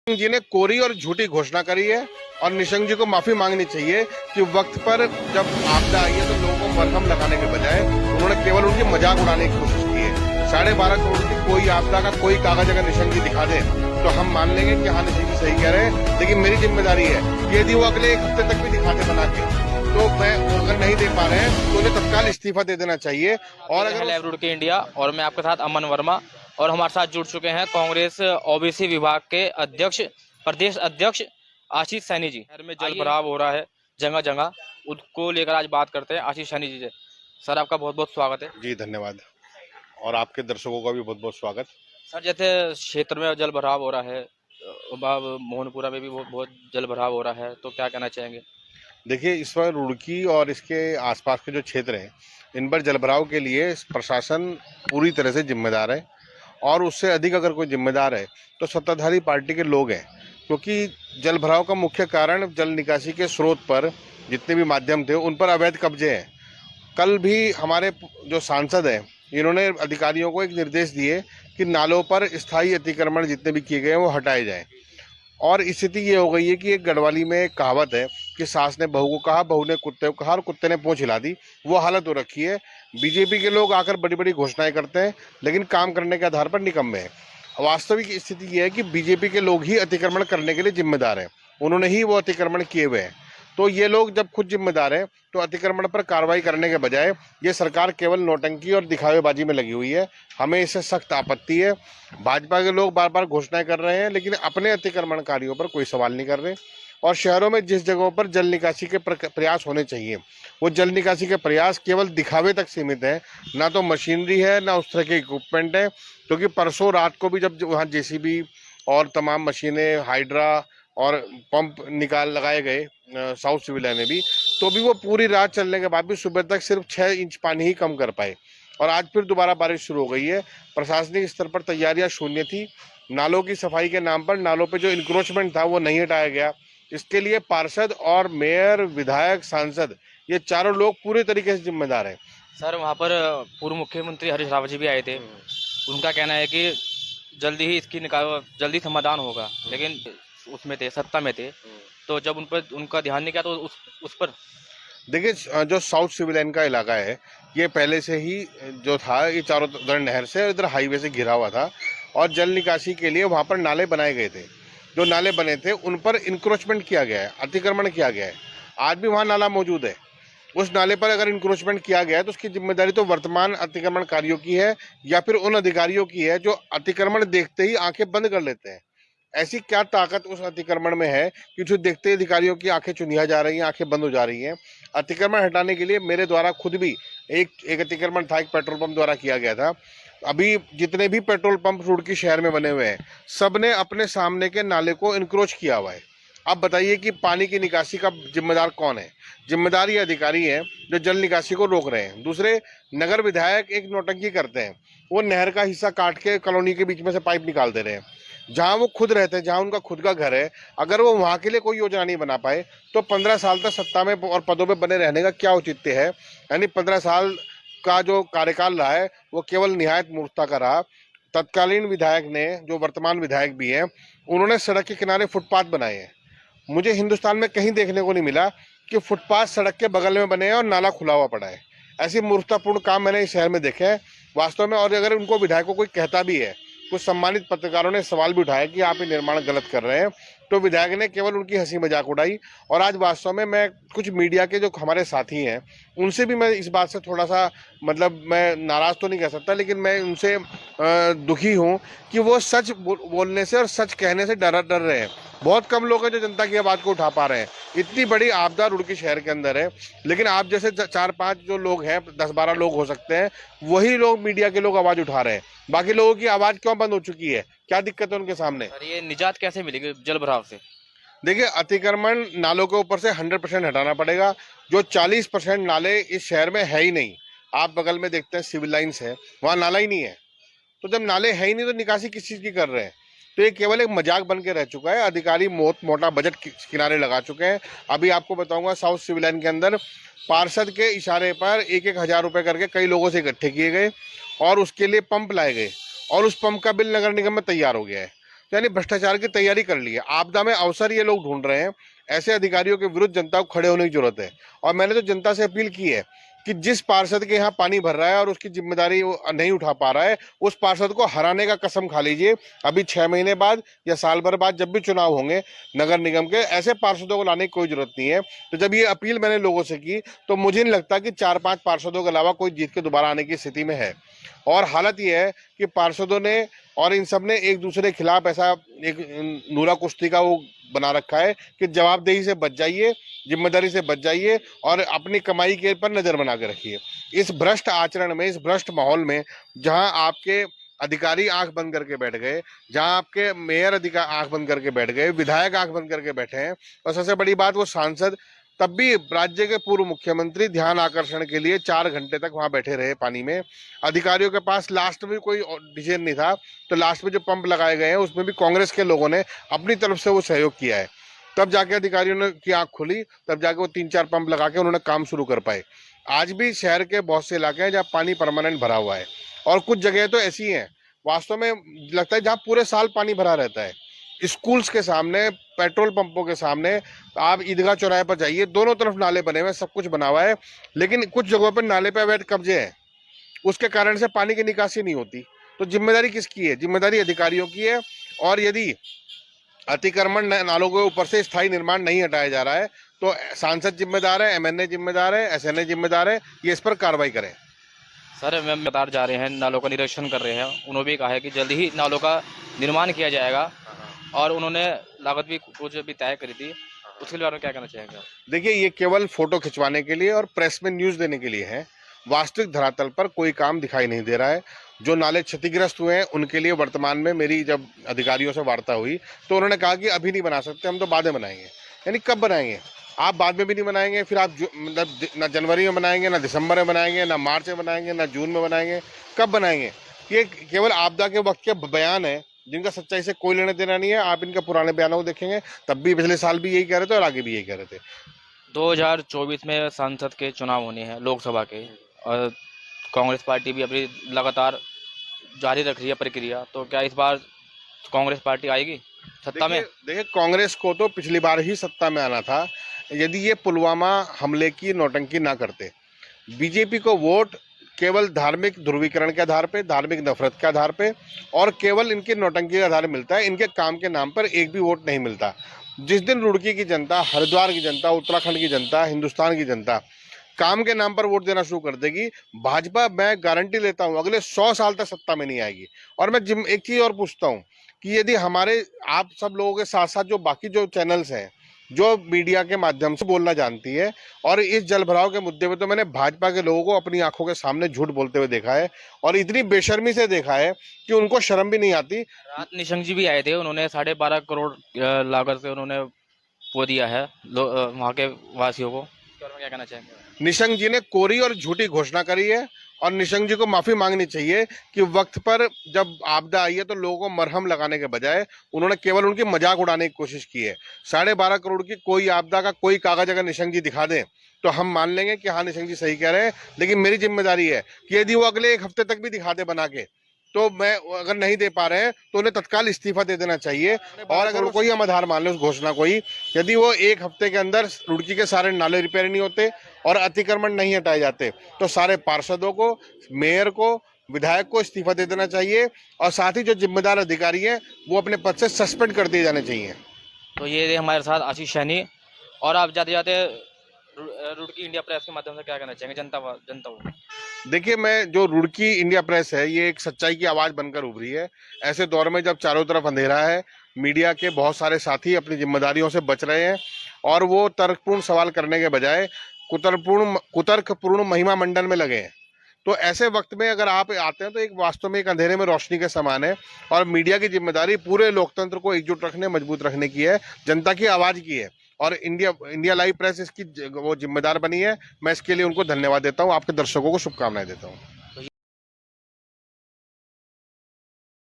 जी ने कोरी और झूठी घोषणा करी है और निशंक जी को माफी मांगनी चाहिए कि वक्त पर जब आपदा आई है तो लोगों को मरहम लगाने के बजाय उन्होंने केवल उनकी मजाक उड़ाने की कोशिश की है। 12.5 करोड़ की कोई आपदा का कोई कागज अगर निशंक जी दिखा दे तो हम मान लेंगे कि हाँ निशंक जी सही कह रहे हैं, लेकिन मेरी जिम्मेदारी है कि यदि वो अगले एक हफ्ते तक भी दिखाते बना के तो मैं अगर नहीं दे पा रहे हैं तो उन्हें तत्काल इस्तीफा दे देना चाहिए। और अगर लाइव के इंडिया और मैं आपके साथ अमन वर्मा और हमारे साथ जुड़ चुके हैं कांग्रेस ओबीसी विभाग के अध्यक्ष प्रदेश अध्यक्ष आशीष सैनी जी। शहर में जल भराव हो रहा है जगह जगह, उसको लेकर आज बात करते हैं आशीष सैनी जी से। सर आपका बहुत बहुत स्वागत है। जी धन्यवाद और आपके दर्शकों का भी बहुत बहुत स्वागत। सर जैसे क्षेत्र में जल भराव हो रहा है, मोहनपुरा में भी बहुत जल भराव हो रहा है, तो क्या कहना चाहेंगे? देखिए इस बार रुड़की और इसके आसपास के जो क्षेत्र हैं इन पर जलभराव के लिए प्रशासन पूरी तरह से जिम्मेदार है और उससे अधिक अगर कोई जिम्मेदार है तो सत्ताधारी पार्टी के लोग हैं, क्योंकि जलभराव का मुख्य कारण जल निकासी के स्रोत पर जितने भी माध्यम थे उन पर अवैध कब्जे हैं। कल भी हमारे जो सांसद हैं इन्होंने अधिकारियों को एक निर्देश दिए कि नालों पर स्थायी अतिक्रमण जितने भी किए गए हैं वो हटाए जाएं। और स्थिति ये हो गई है कि एक गढ़वाली में एक कहावत है कि सास ने बहू को कहा, बहू ने कुत्ते को कहा और कुत्ते ने पूंछ हिला दी। वो हालत हो रखी है। बीजेपी के लोग आकर बड़ी बड़ी घोषणाएं करते हैं लेकिन काम करने के आधार पर निकम्मे हैं। वास्तविक स्थिति ये है कि बीजेपी के लोग ही अतिक्रमण करने के लिए जिम्मेदार हैं, उन्होंने ही वो अतिक्रमण किए हुए हैं। तो ये लोग जब खुद जिम्मेदार हैं तो अतिक्रमण पर कार्रवाई करने के बजाय ये सरकार केवल नौटंकी और दिखावेबाजी में लगी हुई है। हमें इससे सख्त आपत्ति है। भाजपा के लोग बार बार घोषणाएं कर रहे हैं लेकिन अपने अतिक्रमणकारियों पर कोई सवाल नहीं कर रहे। और शहरों में जिस जगहों पर जल निकासी के प्रयास होने चाहिए वो जल निकासी के प्रयास केवल दिखावे तक सीमित है, ना तो मशीनरी है ना उस तरह के इक्विपमेंट है। क्योंकि परसों रात को भी जब वहाँ जेसीबी और तमाम मशीनें, हाइड्रा और पंप लगाए गए साउथ सिविल लाइन में भी, तो भी वो पूरी रात चलने के बाद भी सुबह तक सिर्फ 6 इंच पानी ही कम कर पाए। और आज फिर दोबारा बारिश शुरू हो गई है। प्रशासनिक स्तर पर तैयारियां शून्य थी। नालों की सफाई के नाम पर नालों पे जो इंक्रोचमेंट था वो नहीं हटाया गया। इसके लिए पार्षद और मेयर, विधायक, सांसद ये चारों लोग पूरे तरीके से जिम्मेदार हैं। सर वहाँ पर पूर्व मुख्यमंत्री हरीश रावत जी भी आए थे, उनका कहना है कि जल्दी ही इसकी जल्दी समाधान होगा, लेकिन उसमें थे, सत्ता में थे, तो जब उन पर उनका ध्यान नहीं किया तो उस पर देखिए जो साउथ सिविल लाइन का इलाका है ये पहले से ही जो था ये चारों तरफ नहर से इधर हाईवे से घिरा हुआ था और जल निकासी के लिए वहाँ पर नाले बनाए गए थे। जो नाले बने थे उन पर इंक्रोचमेंट किया गया है, अतिक्रमण किया गया है। आज भी वहाँ नाला मौजूद है। उस नाले पर अगर इंक्रोचमेंट किया गया है तो उसकी जिम्मेदारी तो वर्तमान अतिक्रमणकारियों की है या फिर उन अधिकारियों की है जो अतिक्रमण देखते ही आंखें बंद कर लेते हैं। ऐसी क्या ताकत उस अतिक्रमण में है कि जो देखते अधिकारियों की आंखें चुनिया जा रही हैं, आंखें बंद हो जा रही हैं। अतिक्रमण हटाने के लिए मेरे द्वारा खुद भी एक अतिक्रमण था, एक पेट्रोल पंप द्वारा किया गया था। अभी जितने भी पेट्रोल पंप रुड़की शहर में बने हुए हैं सब ने अपने सामने के नाले को इंक्रोच किया हुआ है। अब बताइए कि पानी की निकासी का जिम्मेदार कौन है? जिम्मेदार ये अधिकारी हैं जो जल निकासी को रोक रहे हैं। दूसरे नगर विधायक एक नौटंकी करते हैं, वो नहर का हिस्सा काट के कॉलोनी के बीच में से पाइप निकाल दे रहे हैं। जहाँ वो खुद रहते हैं, जहाँ उनका खुद का घर है, अगर वो वहाँ के लिए कोई योजना नहीं बना पाए तो 15 साल तक सत्ता में और पदों पे बने रहने का क्या औचित्य है? यानी 15 साल का जो कार्यकाल रहा है वो केवल निहायत मूर्खता का रहा। तत्कालीन विधायक ने, जो वर्तमान विधायक भी हैं, उन्होंने सड़क के किनारे फुटपाथ बनाए हैं। मुझे हिंदुस्तान में कहीं देखने को नहीं मिला कि फुटपाथ सड़क के बगल में बने हैं और नाला खुला हुआ पड़ा है। ऐसी मूर्खतापूर्ण काम मैंने इस शहर में देखे हैं वास्तव में। और अगर उनको विधायकों कोई कहता भी है, कुछ सम्मानित पत्रकारों ने सवाल भी उठाया कि आप ये निर्माण गलत कर रहे हैं, तो विधायक ने केवल उनकी हंसी मजाक उड़ाई। और आज वास्तव में मैं कुछ मीडिया के जो हमारे साथी हैं उनसे भी मैं इस बात से थोड़ा सा मैं नाराज तो नहीं कह सकता, लेकिन मैं उनसे दुखी हूं कि वो सच बोलने से और सच कहने से डर रहे हैं। बहुत कम लोग हैं जो जनता की आवाज़ को उठा पा रहे हैं। इतनी बड़ी आपदा रुड़की शहर के अंदर है, लेकिन आप जैसे 4-5 जो लोग हैं, 10-12 लोग हो सकते हैं, वही लोग, मीडिया के लोग आवाज़ उठा रहे हैं। बाकी लोगों की आवाज़ क्यों बंद हो चुकी है? क्या दिक्कत है उनके सामने? ये निजात कैसे मिलेगी जल भराव से? देखिए अतिक्रमण नालों के ऊपर से 100% हटाना पड़ेगा। जो 40% नाले इस शहर में है ही नहीं। आप बगल में देखते हैं सिविल लाइन्स है, वहाँ नाला ही नहीं है। तो जब नाले है ही नहीं तो निकासी किस चीज़ की कर रहे हैं? तो ये केवल एक मजाक बन के रह चुका है। अधिकारी मोटा बजट किनारे लगा चुके हैं। अभी आपको बताऊंगा साउथ सिविल लाइन के अंदर पार्षद के इशारे पर 1-1 हज़ार रुपये करके कई लोगों से इकट्ठे किए गए और उसके लिए पंप लाए गए और उस पंप का बिल नगर निगम में तैयार हो गया है। यानी भ्रष्टाचार की तैयारी कर ली है। आपदा में अवसर ये लोग ढूंढ रहे हैं। ऐसे अधिकारियों के विरुद्ध जनता को खड़े होने की जरूरत है। और मैंने तो जनता से अपील की है कि जिस पार्षद के यहाँ पानी भर रहा है और उसकी जिम्मेदारी वो नहीं उठा पा रहा है, उस पार्षद को हराने का कसम खा लीजिए। अभी 6 महीने बाद या साल भर बाद जब भी चुनाव होंगे नगर निगम के, ऐसे पार्षदों को लाने की कोई जरूरत नहीं है। तो जब ये अपील मैंने लोगों से की तो मुझे नहीं लगता कि 4-5 पार्षदों के अलावा कोई जीत के दोबारा आने की स्थिति में है। और हालत ये है कि पार्षदों ने और इन सब ने एक दूसरे के खिलाफ ऐसा एक नूरा कुश्ती का वो बना रखा है कि जवाबदेही से बच जाइए, जिम्मेदारी से बच जाइए और अपनी कमाई के पर नजर बना के रखिए। इस भ्रष्ट आचरण में, इस भ्रष्ट माहौल में, जहां आपके अधिकारी आंख बंद करके बैठ गए, जहां आपके मेयर अधिकारी आंख बंद करके बैठ गए, विधायक आंख बंद करके बैठे हैं, और सबसे बड़ी बात वो सांसद, तब भी राज्य के पूर्व मुख्यमंत्री ध्यान आकर्षण के लिए 4 घंटे तक वहां बैठे रहे पानी में। अधिकारियों के पास लास्ट में कोई डिसीजन नहीं था, तो लास्ट में जो पंप लगाए गए हैं उसमें भी कांग्रेस के लोगों ने अपनी तरफ से वो सहयोग किया है। तब जाके अधिकारियों ने की आंख खुली, तब जाके वो 3-4 पंप लगा के उन्होंने काम शुरू कर पाए। आज भी शहर के बहुत से इलाके हैं जहाँ पानी परमानेंट भरा हुआ है, और कुछ जगह तो ऐसी हैं वास्तव में लगता है जहाँ पूरे साल पानी भरा रहता है। स्कूल्स के सामने, पेट्रोल पंपों के सामने, आप ईदगाह चौराहे पर जाइए, दोनों तरफ नाले बने हुए हैं, सब कुछ बना हुआ है, लेकिन कुछ जगहों पर नाले पे अवैध कब्जे हैं। उसके कारण से पानी की निकासी नहीं होती। तो जिम्मेदारी किसकी है? जिम्मेदारी अधिकारियों की है। और यदि अतिक्रमण नालों के ऊपर से स्थायी निर्माण नहीं हटाया जा रहा है तो सांसद जिम्मेदार है, एमएनए जिम्मेदार है, एसएनए जिम्मेदार है, ये इस पर कार्रवाई करें। सर मैम बता जा रहे हैं, नालों का निरीक्षण कर रहे हैं, उन्होंने भी कहा है कि जल्द ही नालों का निर्माण किया जाएगा, और उन्होंने लागत भी कुछ भी तय करी थी, उसके बारे में क्या कहना चाहेंगे? देखिए, ये केवल फोटो खिंचवाने के लिए और प्रेस में न्यूज देने के लिए है। वास्तविक धरातल पर कोई काम दिखाई नहीं दे रहा है। जो नाले क्षतिग्रस्त हुए हैं उनके लिए वर्तमान में मेरी जब अधिकारियों से वार्ता हुई तो उन्होंने कहा कि अभी नहीं बना सकते, हम तो बाद में बनाएंगे। यानी कब बनाएंगे? आप बाद में भी नहीं बनाएंगे, फिर आप मतलब ना जनवरी में बनाएंगे, ना दिसंबर में बनाएंगे, ना मार्च में बनाएंगे, ना जून में बनाएंगे, कब बनाएंगे? ये केवल आपदा के वक्त के बयान है जिनका सच्चाई से कोई लेना देना नहीं है। आप इनका पुराने बयानों को देखेंगे, तब भी पिछले साल भी यही कह रहे थे और आगे भी यही कह रहे थे। 2024 में सांसद के चुनाव होने हैं, लोकसभा के, और कांग्रेस पार्टी भी अभी लगातार जारी रख रही है प्रक्रिया, तो क्या इस बार कांग्रेस पार्टी आएगी सत्ता में? देखिए, कांग्रेस को तो पिछली बार ही सत्ता में आना था यदि ये पुलवामा हमले की नौटंकी ना करते। बीजेपी को वोट केवल धार्मिक ध्रुवीकरण के आधार पे, धार्मिक नफरत के आधार पे और केवल इनकी नौटंकी के आधार मिलता है। इनके काम के नाम पर एक भी वोट नहीं मिलता। जिस दिन रुड़की की जनता, हरिद्वार की जनता, उत्तराखंड की जनता, हिंदुस्तान की जनता काम के नाम पर वोट देना शुरू कर देगी, भाजपा, मैं गारंटी लेता हूं, अगले 100 साल तक सत्ता में नहीं आएगी। और मैं एक चीज और पूछता हूं कि यदि हमारे आप सब लोगों के साथ साथ जो बाकी जो चैनल्स हैं, जो मीडिया के माध्यम से बोलना जानती है, और इस जल भराव के मुद्दे पे तो मैंने भाजपा के लोगों को अपनी आंखों के सामने झूठ बोलते हुए देखा है, और इतनी बेशर्मी से देखा है कि उनको शर्म भी नहीं आती। रात निशंक जी भी आए थे, उन्होंने 12.5 करोड़ लागत से उन्होंने वो दिया है वहाँ के वासियों को, इस बारे में क्या कहना चाहेंगे? निशंक जी ने कोरी और झूठी घोषणा करी है, और निशंक जी को माफी मांगनी चाहिए कि वक्त पर जब आपदा आई है तो लोगों को मरहम लगाने के बजाय उन्होंने केवल उनकी मजाक उड़ाने की कोशिश की है। 12.5 करोड़ की कोई आपदा का कोई कागज अगर निशंक जी दिखा दें तो हम मान लेंगे कि हाँ, निशंक जी सही कह रहे हैं। लेकिन मेरी जिम्मेदारी है कि यदि वो अगले 1 हफ्ते तक भी दिखा दे बना के, तो मैं अगर नहीं दे पा रहे हैं तो उन्हें तत्काल इस्तीफा दे देना चाहिए। और अगर कोई हम आधार मान ले उस घोषणा को ही, यदि वो 1 हफ्ते के अंदर रुड़की के सारे नाले रिपेयर नहीं होते और अतिक्रमण नहीं हटाए जाते तो सारे पार्षदों को, मेयर को, विधायक को इस्तीफा दे देना चाहिए, और साथ ही जो जिम्मेदार अधिकारी हैं वो अपने पद से सस्पेंड कर दिए जाने चाहिए। तो ये हमारे साथ आशीष सैनी। और आप जाते जाते रुड़की इंडिया प्रेस के माध्यम से क्या कहना चाहेंगे जनता को? देखिए, मैं जो रुड़की इंडिया प्रेस है ये एक सच्चाई की आवाज बनकर उभरी है। ऐसे दौर में जब चारों तरफ अंधेरा है, मीडिया के बहुत सारे साथी अपनी जिम्मेदारियों से बच रहे हैं और वो तर्कपूर्ण सवाल करने के बजाय कुतर्कपूर्ण महिमा मंडन में लगे हैं। तो ऐसे वक्त में अगर आप आते हैं तो एक वास्तव में एक अंधेरे में रोशनी के समान है, और मीडिया की जिम्मेदारी पूरे लोकतंत्र को एकजुट रखने, मजबूत रखने की है, जनता की आवाज की है, और इंडिया लाइव प्रेस इसकी वो जिम्मेदार बनी है। मैं इसके लिए उनको धन्यवाद देता हूँ, आपके दर्शकों को शुभकामनाएं देता हूँ।